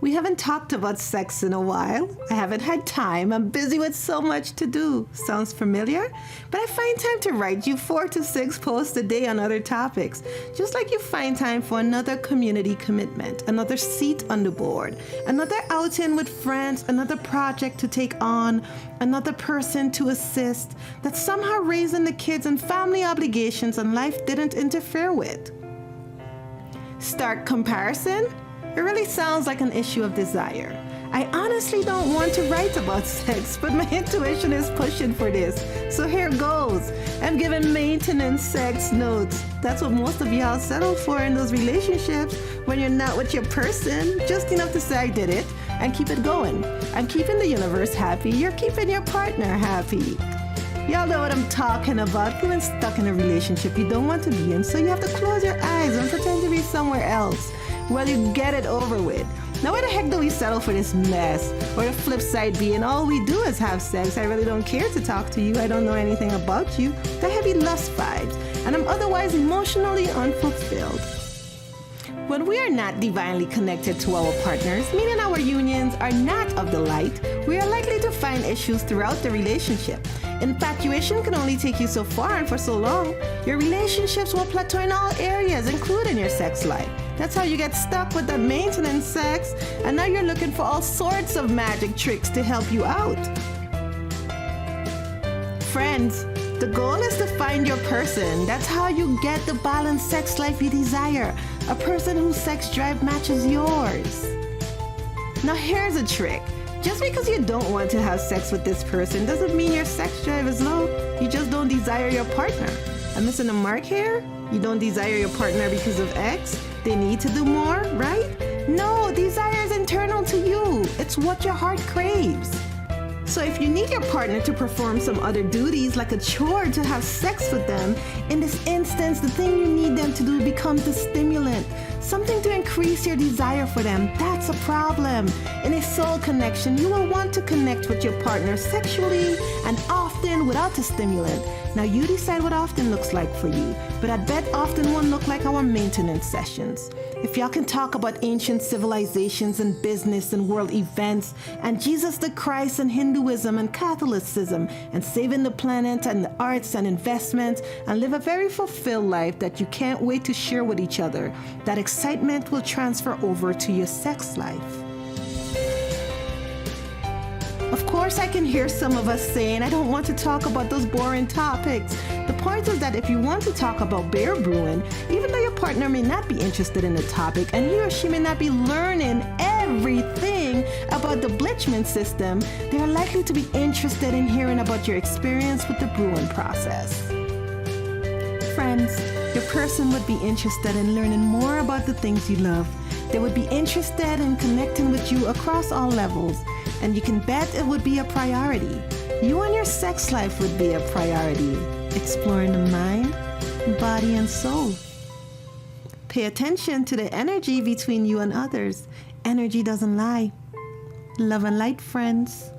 We haven't talked about sex in a while. I haven't had time. I'm busy with so much to do. Sounds familiar? But I find time to write you 4 to 6 posts a day on other topics. Just like you find time for another community commitment, another seat on the board, another outing with friends, another project to take on, another person to assist, that somehow raising the kids and family obligations and life didn't interfere with. Stark comparison? It really sounds like an issue of desire. I honestly don't want to write about sex, but my intuition is pushing for this. So here goes. I'm giving maintenance sex notes. That's what most of y'all settle for in those relationships when you're not with your person. Just enough to say I did it and keep it going. I'm keeping the universe happy. You're keeping your partner happy. Y'all know what I'm talking about. Feeling stuck in a relationship you don't want to be in, so you have to close your eyes and pretend to be somewhere else. Well, you get it over with. Now, why the heck do we settle for this mess? Or the flip side being, all we do is have sex. I really don't care to talk to you. I don't know anything about you. The heavy lust vibes. And I'm otherwise emotionally unfulfilled. When we are not divinely connected to our partners, meaning our unions are not of the light, we are likely to find issues throughout the relationship. Infatuation can only take you so far and for so long. Your relationships will plateau in all areas, including your sex life. That's how you get stuck with that maintenance sex, and now you're looking for all sorts of magic tricks to help you out. Friends, the goal is to find your person. That's how you get the balanced sex life you desire. A person whose sex drive matches yours. Now here's a trick. Just because you don't want to have sex with this person doesn't mean your sex drive is low. You just don't desire your partner. I'm missing a mark here? You don't desire your partner because of X? They need to do more, right? No, desire is internal to you. It's what your heart craves. So if you need your partner to perform some other duties like a chore to have sex with them, in this instance, the thing you need them to do becomes the stimulant, something to increase your desire for them. That's a problem. In a soul connection, you will want to connect with your partner sexually and often without a stimulant. Now you decide what often looks like for you, but I bet often won't look like our maintenance sessions. If y'all can talk about ancient civilizations and business and world events and Jesus the Christ and Hinduism and Catholicism and saving the planet and the arts and investments and live a very fulfilled life that you can't wait to share with each other, that excitement will transfer over to your sex life. Of course, I can hear some of us saying, I don't want to talk about those boring topics. The point is that if you want to talk about beer brewing, even though your partner may not be interested in the topic and he or she may not be learning everything about the Blitzman system, they are likely to be interested in hearing about your experience with the brewing process. Friends, your person would be interested in learning more about the things you love. They would be interested in connecting with you across all levels, and you can bet it would be a priority. You and your sex life would be a priority, exploring the mind, body, and soul. Pay attention to the energy between you and others. Energy doesn't lie. Love and light, friends.